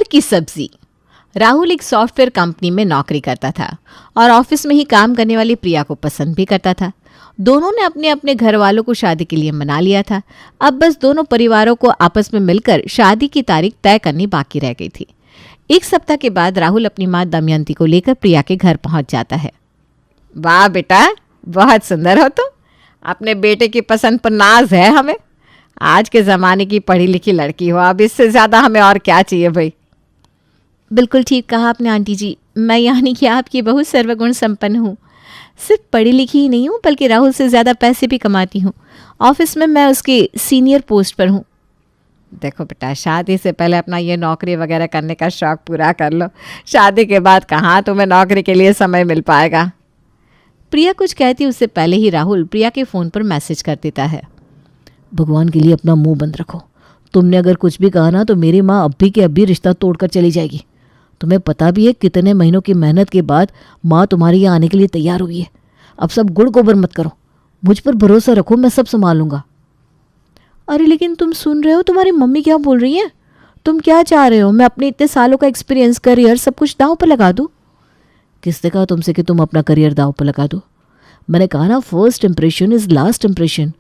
की सब्जी। राहुल एक सॉफ्टवेयर कंपनी में नौकरी करता था और ऑफिस में ही काम करने वाली प्रिया को पसंद भी करता था। दोनों ने अपने अपने घर वालों को शादी के लिए मना लिया था। अब बस दोनों परिवारों को आपस में मिलकर शादी की तारीख तय करनी बाकी रह गई थी। एक सप्ताह के बाद राहुल अपनी माँ दमयंती को लेकर प्रिया के घर पहुंच जाता है। वाह बेटा, बहुत सुंदर हो तुम। अपने बेटे की पसंद पर नाज है हमें। आज के ज़माने की पढ़ी लिखी लड़की हो, अब इससे ज़्यादा हमें और क्या चाहिए भाई। बिल्कुल ठीक कहा आपने आंटी जी। मैं यानी कि आपकी बहुत सर्वगुण संपन्न हूँ। सिर्फ पढ़ी लिखी ही नहीं हूँ बल्कि राहुल से ज़्यादा पैसे भी कमाती हूँ। ऑफिस में मैं उसके सीनियर पोस्ट पर हूँ। देखो बेटा, शादी से पहले अपना ये नौकरी वगैरह करने का शौक़ पूरा कर लो। शादी के बाद कहाँ तुम्हें नौकरी के लिए समय मिल पाएगा। प्रिया कुछ कहती उससे पहले ही राहुल प्रिया के फ़ोन पर मैसेज कर देता है। भगवान के लिए अपना मुंह बंद रखो। तुमने अगर कुछ भी कहा ना तो मेरी माँ अभी के अभी रिश्ता तोड़कर चली जाएगी। तुम्हें पता भी है कितने महीनों की मेहनत के बाद माँ तुम्हारे यहाँ आने के लिए तैयार हुई है। अब सब गुड़ गोबर मत करो, मुझ पर भरोसा रखो, मैं सब संभाल लूँगा। अरे लेकिन तुम सुन रहे हो तुम्हारी मम्मी क्या बोल रही है? तुम क्या चाह रहे हो मैं अपने इतने सालों का एक्सपीरियंस, करियर सब कुछ दांव पर लगा दूँ? किसने कहा तुमसे कि तुम अपना करियर दांव पर लगा दो? मैंने कहा ना, first impression is last impression.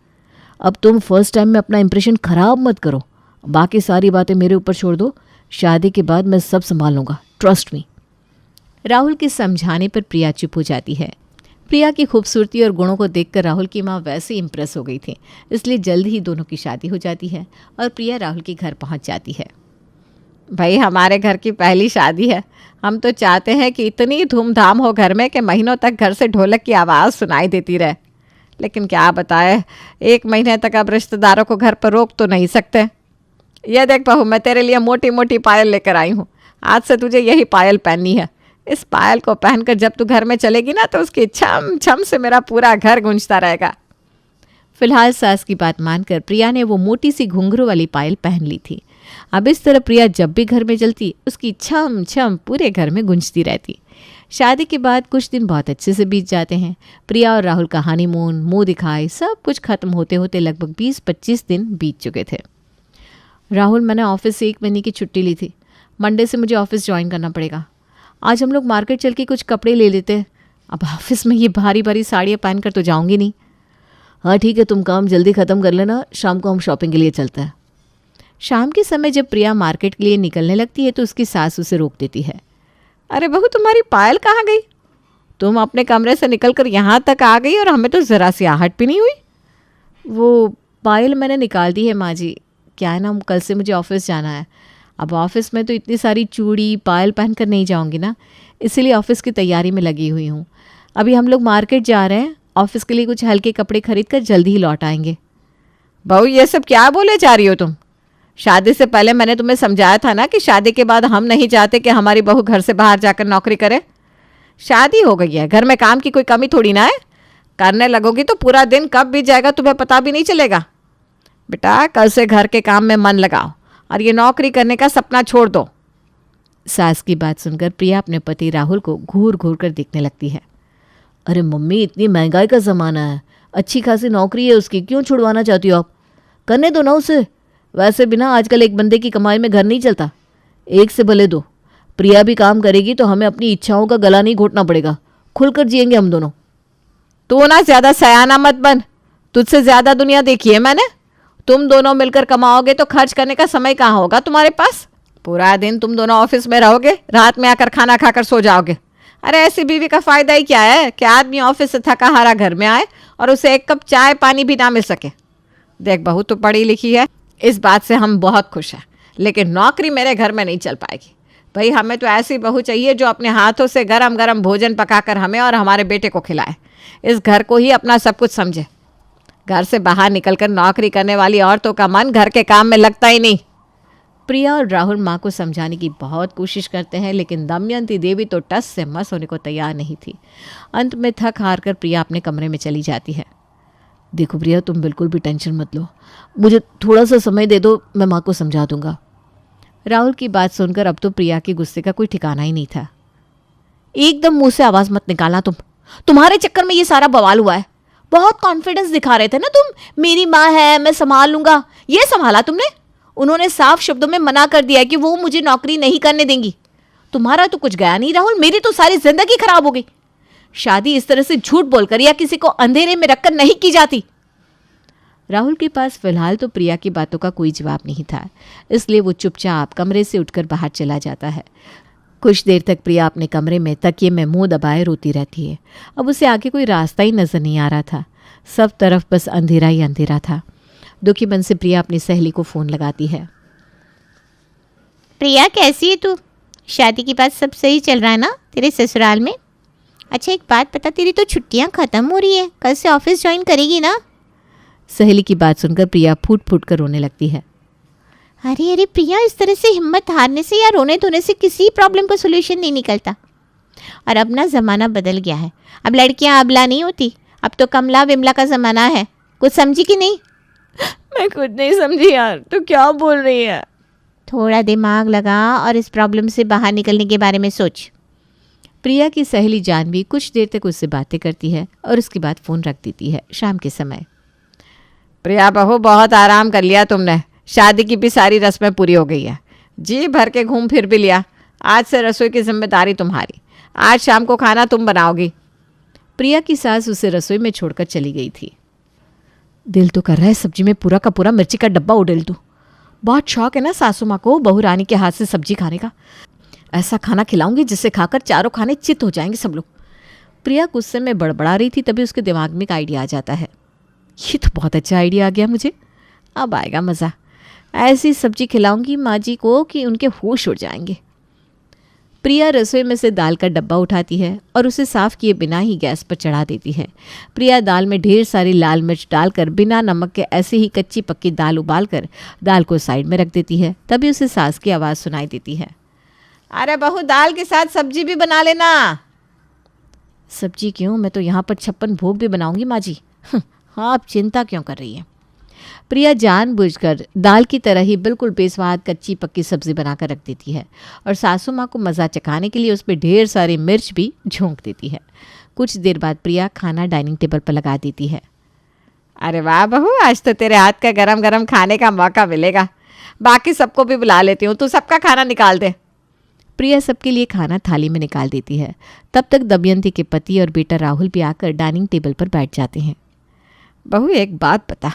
अब तुम फर्स्ट टाइम में अपना इम्प्रेशन ख़राब मत करो। बाकी सारी बातें मेरे ऊपर छोड़ दो। शादी के बाद मैं सब संभाल लूँगा, ट्रस्ट मी। राहुल के समझाने पर प्रिया चुप हो जाती है। प्रिया की खूबसूरती और गुणों को देखकर राहुल की माँ वैसे इम्प्रेस हो गई थी, इसलिए जल्द ही दोनों की शादी हो जाती है और प्रिया राहुल के घर पहुँच जाती है। भाई, हमारे घर की पहली शादी है। हम तो चाहते हैं कि इतनी धूमधाम हो घर में कि महीनों तक घर से ढोलक की आवाज़ सुनाई देती रहे। लेकिन क्या बताए, 1 महीने तक अब रिश्तेदारों को घर पर रोक तो नहीं सकते। यह देख बहू, मैं तेरे लिए मोटी मोटी पायल लेकर आई हूँ। आज से तुझे यही पायल पहननी है। इस पायल को पहनकर जब तू घर में चलेगी ना तो उसकी छम छम से मेरा पूरा घर गूंजता रहेगा। फिलहाल सास की बात मानकर प्रिया ने वो मोटी सी घुंघरू वाली पायल पहन ली थी। अब इस तरह प्रिया जब भी घर में चलती उसकी छम छम पूरे घर में गूंजती रहती। शादी के बाद कुछ दिन बहुत अच्छे से बीत जाते हैं। प्रिया और राहुल का हनीमून, मुंह दिखाई, सब कुछ खत्म होते होते लगभग 20-25 दिन बीत चुके थे। राहुल, मैंने ऑफिस से 1 महीने की छुट्टी ली थी। मंडे से मुझे ऑफिस ज्वाइन करना पड़ेगा। आज हम लोग मार्केट चल के कुछ कपड़े ले लेते हैं। अब ऑफिस में ये भारी भारी साड़ियाँ पहन कर तो जाऊँगी नहीं। हाँ ठीक है, तुम काम जल्दी ख़त्म कर लेना, शाम को हम शॉपिंग के लिए चलते हैं। शाम के समय जब प्रिया मार्केट के लिए निकलने लगती है तो उसकी सास उसे रोक देती है। अरे बहू, तुम्हारी पायल कहाँ गई? तुम अपने कमरे से निकलकर यहाँ तक आ गई और हमें तो ज़रा सी आहट भी नहीं हुई। वो पायल मैंने निकाल दी है माँ जी। क्या है ना, कल से मुझे ऑफिस जाना है। अब ऑफिस में तो इतनी सारी चूड़ी पायल पहन कर नहीं जाऊँगी ना, इसीलिए ऑफिस की तैयारी में लगी हुई हूँ। अभी हम लोग मार्केट जा रहे हैं, ऑफिस के लिए कुछ हल्के कपड़े खरीद कर जल्दी ही लौट आएंगे। बहू, ये सब क्या बोले जा रही हो तुम? शादी से पहले मैंने तुम्हें समझाया था ना कि शादी के बाद हम नहीं चाहते कि हमारी बहू घर से बाहर जाकर नौकरी करे। शादी हो गई है, घर में काम की कोई कमी थोड़ी ना है। करने लगोगी तो पूरा दिन कब बीत जाएगा तुम्हें पता भी नहीं चलेगा। बेटा, कल से घर के काम में मन लगाओ और ये नौकरी करने का सपना छोड़ दो। सास की बात सुनकर प्रिया अपने पति राहुल को घूर घूर कर देखने लगती है। अरे मम्मी, इतनी महंगाई का ज़माना है, अच्छी खासी नौकरी है उसकी, क्यों छुड़वाना चाहती हो आप? करने दो ना उसे। वैसे भी ना आजकल एक बंदे की कमाई में घर नहीं चलता, एक से भले दो। प्रिया भी काम करेगी तो हमें अपनी इच्छाओं का गला नहीं घोटना पड़ेगा, खुलकर जिएंगे हम दोनों। तू ना ज़्यादा सयाना मत बन, तुझसे ज़्यादा दुनिया देखी है मैंने। तुम दोनों मिलकर कमाओगे तो खर्च करने का समय कहाँ होगा तुम्हारे पास? पूरा दिन तुम दोनों ऑफिस में रहोगे, रात में आकर खाना खाकर सो जाओगे। अरे ऐसी बीवी का फ़ायदा ही क्या है कि आदमी ऑफिस से थका हारा घर में आए और उसे एक कप चाय पानी भी ना मिल सके। देख बहू, तू पढ़ी लिखी है, इस बात से हम बहुत खुश हैं, लेकिन नौकरी मेरे घर में नहीं चल पाएगी। भाई, हमें तो ऐसी बहू चाहिए जो अपने हाथों से गरम गरम भोजन पकाकर हमें और हमारे बेटे को खिलाए, इस घर को ही अपना सब कुछ समझे। घर से बाहर निकलकर नौकरी करने वाली औरतों का मन घर के काम में लगता ही नहीं। प्रिया और राहुल माँ को समझाने की बहुत कोशिश करते हैं, लेकिन दमयंती देवी तो टस से मस होने को तैयार नहीं थी। अंत में थक हार कर प्रिया अपने कमरे में चली जाती है। देखो प्रिया, तुम बिल्कुल भी टेंशन मत लो, मुझे थोड़ा सा समय दे दो, मैं माँ को समझा दूंगा। राहुल की बात सुनकर अब तो प्रिया के गुस्से का कोई ठिकाना ही नहीं था। एकदम मुंह से आवाज़ मत निकालना तुम्हारे चक्कर में ये सारा बवाल हुआ है। बहुत कॉन्फिडेंस दिखा रहे थे ना तुम, मेरी माँ है मैं संभाल लूंगा, ये संभाला तुमने। उन्होंने साफ शब्दों में मना कर दिया है कि वो मुझे नौकरी नहीं करने देंगी। तुम्हारा तो कुछ गया नहीं राहुल, मेरी तो सारी जिंदगी खराब हो गई। शादी इस तरह से झूठ बोलकर या किसी को अंधेरे में रखकर नहीं की जाती। राहुल के पास फिलहाल तो प्रिया की बातों का कोई जवाब नहीं था, इसलिए वो चुपचाप कमरे से उठकर बाहर चला जाता है। कुछ देर तक प्रिया अपने कमरे में तकिए में मुंह दबाए रोती रहती है। अब उसे आगे कोई रास्ता ही नजर नहीं आ रहा था, सब तरफ बस अंधेरा ही अंधेरा था। दुखी मन से प्रिया अपनी सहेली को फ़ोन लगाती है। प्रिया कैसी है तू? शादी की बात सब सही चल रहा है ना तेरे ससुराल में? अच्छा एक बात बता, तेरी तो छुट्टियां ख़त्म हो रही है, कल से ऑफिस ज्वाइन करेगी ना? सहेली की बात सुनकर प्रिया फूट फूट कर रोने लगती है। अरे अरे प्रिया, इस तरह से हिम्मत हारने से या रोने धोने से किसी प्रॉब्लम का सोल्यूशन नहीं निकलता। और अब ना ज़माना बदल गया है, अब लड़कियां अबला नहीं होती, अब तो कमला विमला का ज़माना है। कुछ समझी कि नहीं? मैं खुद नहीं समझी यार, तू क्या बोल रही है? थोड़ा दिमाग लगा और इस प्रॉब्लम से बाहर निकलने के बारे में सोच। प्रिया की सहेली जानवी कुछ देर तक उससे बातें करती है और उसके बाद फ़ोन रख देती है। शाम के समय, प्रिया बहू बहुत आराम कर लिया तुमने, शादी की भी सारी रस्में पूरी हो गई है, जी भर के घूम फिर भी लिया। आज से रसोई की जिम्मेदारी तुम्हारी, आज शाम को खाना तुम बनाओगी। प्रिया की सास उसे रसोई में छोड़कर चली गई थी। दिल तो कर रहा है सब्जी में पूरा का पूरा मिर्ची का डब्बा उड़ेल दूं। बहुत शौक है ना सासू माँ को बहू रानी के हाथ से सब्जी खाने का। ऐसा खाना खिलाऊंगी जिससे खाकर चारों खाने चित हो जाएंगे सब लोग। प्रिया गुस्से में बड़बड़ा रही थी, तभी उसके दिमाग में एक आइडिया आ जाता है। ये तो बहुत अच्छा आइडिया आ गया मुझे, अब आएगा मज़ा। ऐसी सब्जी खिलाऊंगी माँ जी को कि उनके होश उड़ जाएंगे। प्रिया रसोई में से दाल का डब्बा उठाती है और उसे साफ़ किए बिना ही गैस पर चढ़ा देती है। प्रिया दाल में ढेर सारी लाल मिर्च डालकर बिना नमक के ऐसे ही कच्ची पक्की दाल उबालकर दाल को साइड में रख देती है। तभी उसे सास की आवाज़ सुनाई देती है। अरे बहू, दाल के साथ सब्जी भी बना लेना। सब्जी क्यों, मैं तो यहाँ पर 56 भोग भी बनाऊंगी माँ जी। हाँ, आप चिंता क्यों कर रही हैं? प्रिया जानबूझकर दाल की तरह ही बिल्कुल बेस्वाद कच्ची पक्की सब्जी बनाकर रख देती है और सासू माँ को मज़ा चखाने के लिए उस पर ढेर सारी मिर्च भी झोंक देती है। कुछ देर बाद प्रिया खाना डाइनिंग टेबल पर लगा देती है। अरे वाह बहू, आज तो तेरे हाथ का गरम गरम खाने का मौका मिलेगा। बाकी सबको भी बुला लेती हूँ, तू सबका खाना निकाल दे। प्रिया सबके लिए खाना थाली में निकाल देती है। तब तक दमयंती के पति और बेटा राहुल भी आकर डाइनिंग टेबल पर बैठ जाते हैं। बहू एक बात बता,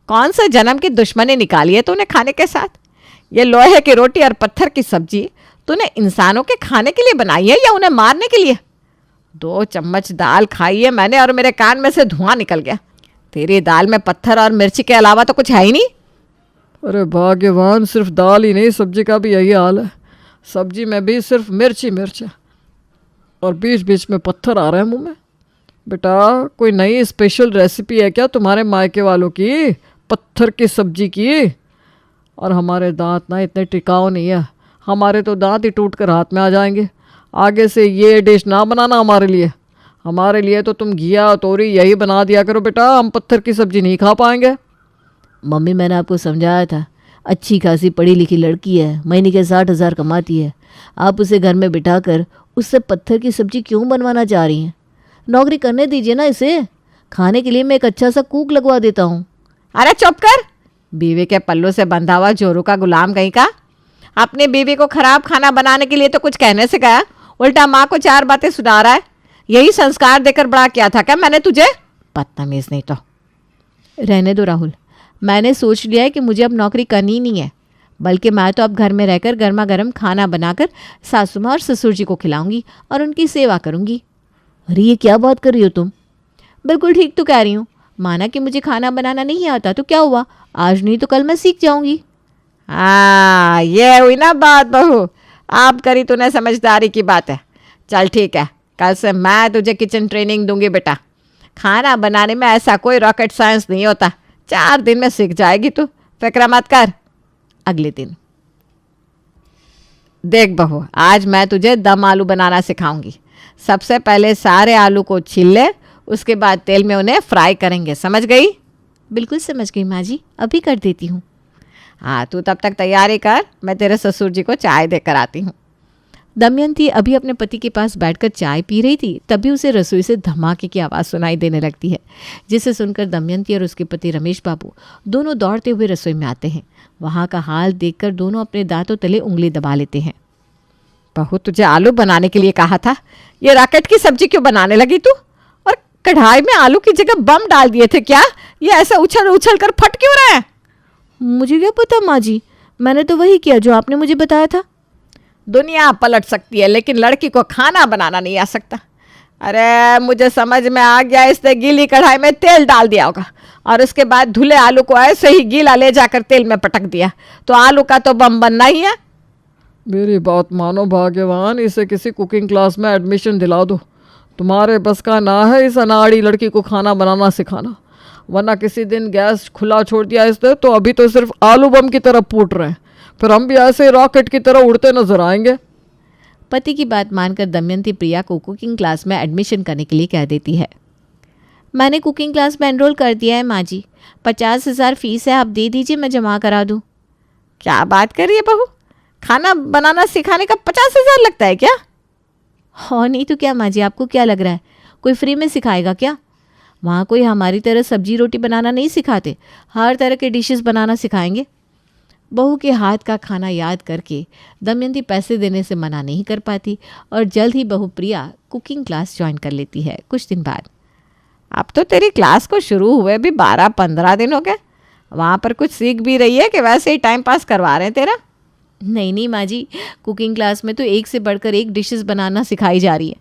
कौन सा जन्म की दुश्मनी निकाली है तूने खाने के साथ? ये लोहे की रोटी और पत्थर की सब्जी तूने इंसानों के खाने के लिए बनाई है या उन्हें मारने के लिए? 2 चम्मच दाल खाई है मैंने और मेरे कान में से धुआं निकल गया। तेरी दाल में पत्थर और मिर्ची के अलावा तो कुछ है ही नहीं। अरे भाग्यवान, सिर्फ दाल ही नहीं सब्जी का भी यही हाल है। सब्जी में भी सिर्फ मिर्च ही मिर्च है और बीच बीच में पत्थर आ रहे हैं मुंह में। बेटा, कोई नई स्पेशल रेसिपी है क्या तुम्हारे मायके वालों की पत्थर की सब्जी की? और हमारे दांत ना इतने टिकाऊ नहीं है, हमारे तो दांत ही टूट कर हाथ में आ जाएंगे। आगे से ये डिश ना बनाना हमारे लिए। हमारे लिए तो तुम घिया तोरी यही बना दिया करो बेटा, हम पत्थर की सब्जी नहीं खा पाएंगे। मम्मी, मैंने आपको समझाया था, अच्छी खासी पढ़ी लिखी लड़की है, महीने के 60,000 कमाती है। आप उसे घर में बिठाकर उससे पत्थर की सब्जी क्यों बनवाना चाह रही हैं? नौकरी करने दीजिए ना इसे। खाने के लिए मैं एक अच्छा सा कुक लगवा देता हूँ। अरे चुप कर, बीवी के पल्लू से बंधा हुआ जोरू का गुलाम कहीं का। अपनी बीवी को खराब खाना बनाने के लिए तो कुछ कहने से गया, उल्टा माँ को 4 बातें सुना रहा है। यही संस्कार देकर बड़ा किया था क्या मैंने तुझे? बदतमीज नहीं तो। रहने दो राहुल, मैंने सोच लिया है कि मुझे अब नौकरी करनी ही नहीं है, बल्कि मैं तो अब घर में रहकर गर्मा गर्म खाना बनाकर सासू माँ और ससुर जी को खिलाऊंगी और उनकी सेवा करूंगी। अरे ये क्या बात कर रही हो तुम? बिल्कुल ठीक तो कह रही हूँ। माना कि मुझे खाना बनाना नहीं आता तो क्या हुआ, आज नहीं तो कल मैं सीख जाऊंगी। हाँ, ये हुई ना बात बहू, आप करी तूने समझदारी की बात है। चल ठीक है, कल से मैं तुझे किचन ट्रेनिंग दूंगी बेटा। खाना बनाने में ऐसा कोई रॉकेट साइंस नहीं होता, 4 दिन में सीख जाएगी तू, फिक्र मत कर। अगले दिन, देख बहू, आज मैं तुझे दम आलू बनाना सिखाऊंगी। सबसे पहले सारे आलू को छील ले, उसके बाद तेल में उन्हें फ्राई करेंगे, समझ गई? बिल्कुल समझ गई माँ जी, अभी कर देती हूँ। हाँ, तू तब तक तैयारी कर, मैं तेरे ससुर जी को चाय देकर आती हूँ। दमयंती अभी अपने पति के पास बैठकर चाय पी रही थी, तभी उसे रसोई से धमाके की आवाज़ सुनाई देने लगती है, जिसे सुनकर दमयंती और उसके पति रमेश बाबू दोनों दौड़ते हुए रसोई में आते हैं। वहाँ का हाल देखकर दोनों अपने दांतों तले उंगली दबा लेते हैं। बहू, तुझे आलू बनाने के लिए कहा था, ये रॉकेट की सब्जी क्यों बनाने लगी तू? और कढ़ाई में आलू की जगह बम डाल दिए थे क्या? ये ऐसा उछल उछल कर फट क्यों रहा है? मुझे क्या पता माँ जी, मैंने तो वही किया जो आपने मुझे बताया था। दुनिया पलट सकती है लेकिन लड़की को खाना बनाना नहीं आ सकता। अरे मुझे समझ में आ गया, इसने गीली कढ़ाई में तेल डाल दिया होगा और उसके बाद धुले आलू को ऐसे ही गीला ले जाकर तेल में पटक दिया, तो आलू का तो बम बनना ही है। मेरी बात मानो भाग्यवान, इसे किसी कुकिंग क्लास में एडमिशन दिला दो। तुम्हारे बस का ना है इस अनाड़ी लड़की को खाना बनाना सिखाना, वरना किसी दिन गैस खुला छोड़ दिया इसने तो अभी तो सिर्फ आलू बम की तरह फूट रहे हैं, फिर हम भी ऐसे रॉकेट की तरह उड़ते नजर आएंगे। पति की बात मानकर दमयंती प्रिया को कुकिंग क्लास में एडमिशन करने के लिए कह देती है। मैंने कुकिंग क्लास में एनरोल कर दिया है माँ जी, 50,000 फीस है, आप दे दीजिए, मैं जमा करा दूँ। क्या बात कर रही है बहू, खाना बनाना सिखाने का 50,000 लगता है क्या? हाँ नहीं तो क्या माँ जी, आपको क्या लग रहा है कोई फ्री में सिखाएगा क्या? वहाँ कोई हमारी तरह सब्जी रोटी बनाना नहीं सिखाते, हर तरह के डिशेस बनाना सिखाएंगे। बहू के हाथ का खाना याद करके दमयंती पैसे देने से मना नहीं कर पाती और जल्द ही बहू प्रिया कुकिंग क्लास ज्वाइन कर लेती है। कुछ दिन बाद, अब तो तेरी क्लास को शुरू हुए भी 12-15 दिन हो गए, वहाँ पर कुछ सीख भी रही है कि वैसे ही टाइम पास करवा रहे हैं तेरा? नहीं माँ जी, कुकिंग क्लास में तो एक से बढ़कर एक डिशेस बनाना सिखाई जा रही है।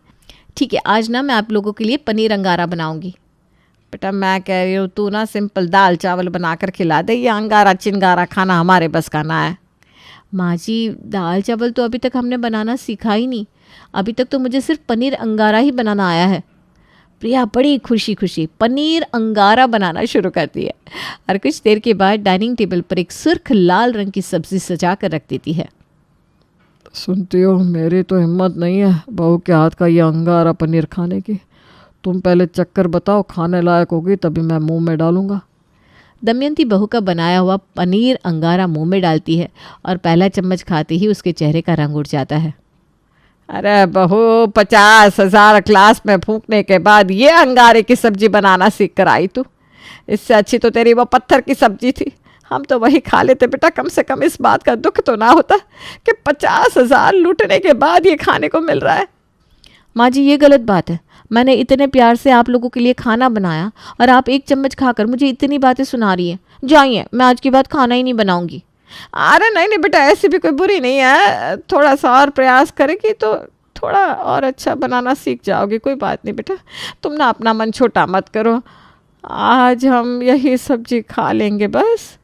ठीक है, आज ना मैं आप लोगों के लिए पनीर अंगारा बनाऊंगी। बेटा मैं कह रही हूँ तू ना सिंपल दाल चावल बनाकर खिला दे, ये अंगारा चिंगारा खाना हमारे बस का ना है। माँ जी, दाल चावल तो अभी तक हमने बनाना सीखा ही नहीं, अभी तक तो मुझे सिर्फ पनीर अंगारा ही बनाना आया है। प्रिया बड़ी खुशी खुशी पनीर अंगारा बनाना शुरू करती है और कुछ देर के बाद डाइनिंग टेबल पर एक सुर्ख लाल रंग की सब्जी सजा कर रख देती है। सुनती हो, मेरी तो हिम्मत नहीं है बहू के हाथ का ये अंगारा पनीर खाने की। तुम पहले चक्कर बताओ, खाने लायक होगी तभी मैं मुंह में डालूंगा। दमयंती बहू का बनाया हुआ पनीर अंगारा मुंह में डालती है और पहला चम्मच खाते ही उसके चेहरे का रंग उड़ जाता है। अरे बहू, 50,000 क्लास में फूंकने के बाद ये अंगारे की सब्जी बनाना सीख कर आई तू? इससे अच्छी तो तेरी वो पत्थर की सब्जी थी, हम तो वही खा लेते बेटा। कम से कम इस बात का दुख तो ना होता कि 50,000 लूटने के बाद ये खाने को मिल रहा है। माँ जी ये गलत बात है, मैंने इतने प्यार से आप लोगों के लिए खाना बनाया और आप एक चम्मच खाकर मुझे इतनी बातें सुना रही हैं। जाइए, मैं आज के बाद खाना ही नहीं बनाऊंगी। अरे नहीं बेटा, ऐसी भी कोई बुरी नहीं है, थोड़ा सा और प्रयास करेगी तो थोड़ा और अच्छा बनाना सीख जाओगी। कोई बात नहीं बेटा, तुम ना अपना मन छोटा मत करो, आज हम यही सब्जी खा लेंगे बस।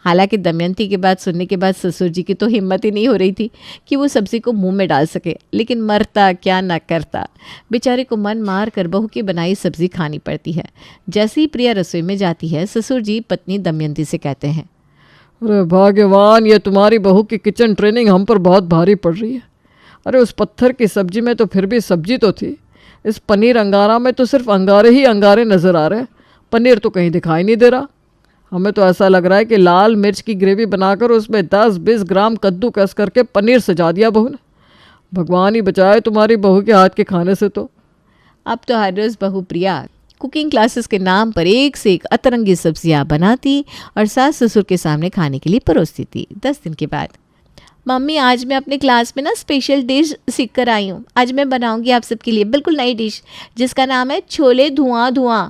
हालांकि दमयंती की बात सुनने के बाद ससुर जी की तो हिम्मत ही नहीं हो रही थी कि वो सब्जी को मुंह में डाल सके, लेकिन मरता क्या न करता, बेचारे को मन मार कर बहू की बनाई सब्जी खानी पड़ती है। जैसे ही प्रिया रसोई में जाती है, ससुर जी पत्नी दमयंती से कहते हैं, अरे भाग्यवान, ये तुम्हारी बहू की किचन ट्रेनिंग हम पर बहुत भारी पड़ रही है। अरे उस पत्थर की सब्जी में तो फिर भी सब्जी तो थी, इस पनीर अंगारा में तो सिर्फ अंगारे ही अंगारे नज़र आ रहे हैं, पनीर तो कहीं दिखाई नहीं दे रहा। हमें तो ऐसा लग रहा है कि लाल मिर्च की ग्रेवी बनाकर उसमें 10-20 ग्राम कद्दू कस करके पनीर सजा दिया बहू ने। भगवान ही बचाए तुम्हारी बहू के हाथ के खाने से। तो अब तो हर रोज़ बहू प्रिया कुकिंग क्लासेस के नाम पर एक से एक अतरंगी सब्जियां बनाती और सास ससुर के सामने खाने के लिए परोसती थी। 10 दिन के बाद, मम्मी आज मैं अपने क्लास में ना स्पेशल डिश सीख कर आई हूँ। आज मैं बनाऊंगी आप सबके लिए बिल्कुल नई डिश जिसका नाम है छोले धुआं धुआं।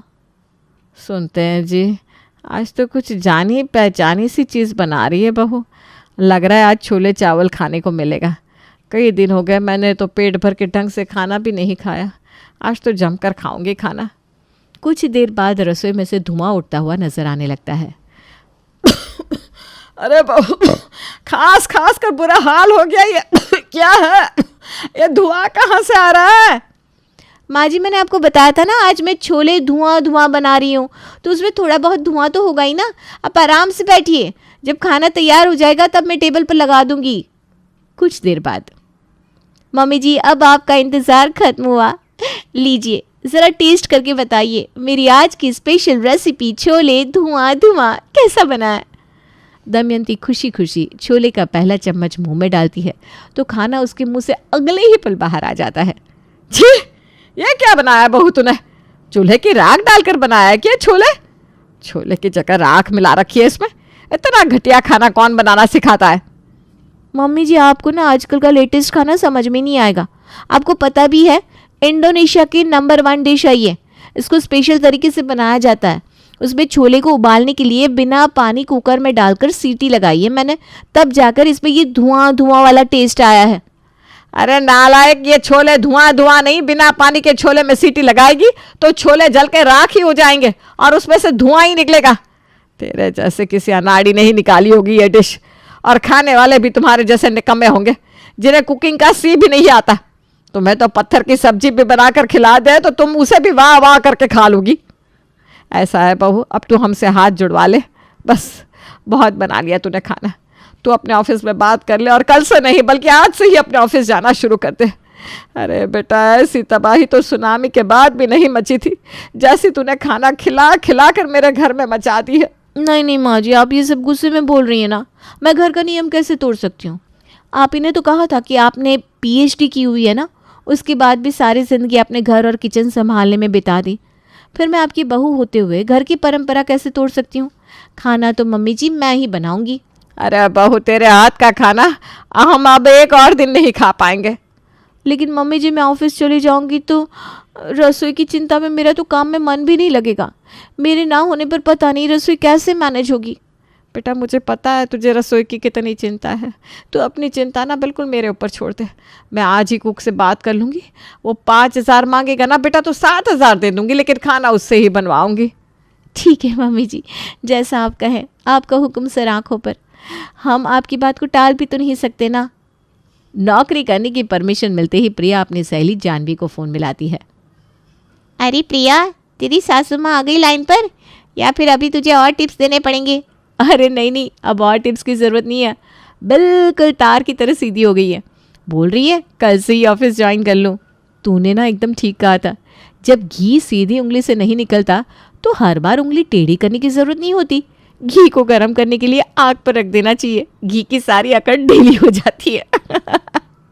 सुनते हैं जी, आज तो कुछ जानी पहचानी सी चीज़ बना रही है बहू। लग रहा है आज छोले चावल खाने को मिलेगा। कई दिन हो गए मैंने तो पेट भर के ढंग से खाना भी नहीं खाया, आज तो जमकर खाऊंगी खाना। कुछ देर बाद रसोई में से धुआं उठता हुआ नजर आने लगता है। अरे बहू, खास खास कर बुरा हाल हो गया। ये क्या है? ये धुआं कहाँ से आ रहा है? माँ जी मैंने आपको बताया था ना आज मैं छोले धुआं धुआं बना रही हूँ, तो उसमें थोड़ा बहुत धुआं तो होगा ही ना। आप आराम से बैठिए, जब खाना तैयार हो जाएगा तब मैं टेबल पर लगा दूंगी। कुछ देर बाद, मम्मी जी अब आपका इंतज़ार खत्म हुआ, लीजिए ज़रा टेस्ट करके बताइए मेरी आज की स्पेशल रेसिपी छोले धुआं धुआं कैसा बना है। दमयंती खुशी खुशी छोले का पहला चम्मच मुंह में डालती है तो खाना उसके मुंह से अगले ही पल बाहर आ जाता है। छी, ये क्या बनाया बहू तूने? चूल्हे की राख डालकर बनाया है क्या छोले? छोले की जगह राख मिला रखी है इसमें। इतना घटिया खाना कौन बनाना सिखाता है? मम्मी जी आपको ना आजकल का लेटेस्ट खाना समझ में नहीं आएगा। आपको पता भी है इंडोनेशिया की नंबर 1 डिश है ये। इसको स्पेशल तरीके से बनाया जाता है। उसमें छोले को उबालने के लिए बिना पानी कुकर में डालकर सीटी लगाई है मैंने, तब जाकर इसमें ये धुआं धुआं वाला टेस्ट आया है। अरे नालायक, ये छोले धुआं धुआं नहीं, बिना पानी के छोले में सीटी लगाएगी तो छोले जल के राख ही हो जाएंगे और उसमें से धुआं ही निकलेगा। तेरे जैसे किसी अनाड़ी ने ही निकाली होगी ये डिश। और खाने वाले भी तुम्हारे जैसे निकम्मे होंगे जिन्हें कुकिंग का सी भी नहीं आता। तुम्हें तो पत्थर की सब्जी भी बनाकर खिला दे तो तुम उसे भी वाह वाह करके खा लोगी। ऐसा है बहू, अब तू हमसे हाथ जुड़वा ले, बस बहुत बना लिया तूने खाना। तू अपने ऑफिस में बात कर ले और कल से नहीं बल्कि आज से ही अपने ऑफिस जाना शुरू कर दे। अरे बेटा, ऐसी तबाही तो सुनामी के बाद भी नहीं मची थी जैसी तूने खाना खिला खिला कर मेरे घर में मचा दी है। नहीं नहीं माँ जी, आप ये सब गुस्से में बोल रही हैं ना। मैं घर का नियम कैसे तोड़ सकती हूँ? आप ही ने तो कहा था कि आपने PhD की हुई है ना, उसके बाद भी सारी ज़िंदगी अपने घर और किचन संभालने में बिता दी। फिर मैं आपकी बहू होते हुए घर की परंपरा कैसे तोड़ सकती हूँ? खाना तो मम्मी जी मैं ही बनाऊंगी। अरे बहू, तेरे हाथ का खाना हम अब एक और दिन नहीं खा पाएंगे। लेकिन मम्मी जी मैं ऑफिस चली जाऊंगी तो रसोई की चिंता में मेरा तो काम में मन भी नहीं लगेगा। मेरे ना होने पर पता नहीं रसोई कैसे मैनेज होगी। बेटा, मुझे पता है तुझे रसोई की कितनी चिंता है। तू अपनी चिंता ना बिल्कुल मेरे ऊपर छोड़ दे। मैं आज ही कुक से बात कर लूँगी। वो 5,000 मांगेगा ना बेटा तो 7,000 दे दूँगी, लेकिन खाना उससे ही बनवाऊँगी। ठीक है मम्मी जी, जैसा आप कहें। आपका हुक्म सर आँखों पर। हम आपकी बात को टाल भी तो नहीं सकते ना। नौकरी करने की परमिशन मिलते ही प्रिया अपनी सहेली जानवी को फ़ोन मिलाती है। अरे प्रिया, तेरी सासू माँ आ गई लाइन पर, या फिर अभी तुझे और टिप्स देने पड़ेंगे? अरे नहीं, अब और टिप्स की ज़रूरत नहीं है। बिल्कुल तार की तरह सीधी हो गई है। बोल रही है कल से ही ऑफिस ज्वाइन कर लूँ। तूने ना एकदम ठीक कहा था। जब घी सीधी उंगली से नहीं निकलता तो हर बार उंगली टेढ़ी करने की ज़रूरत नहीं होती। घी को गर्म करने के लिए आग पर रख देना चाहिए। घी की सारी अकड़ ढीली हो जाती है।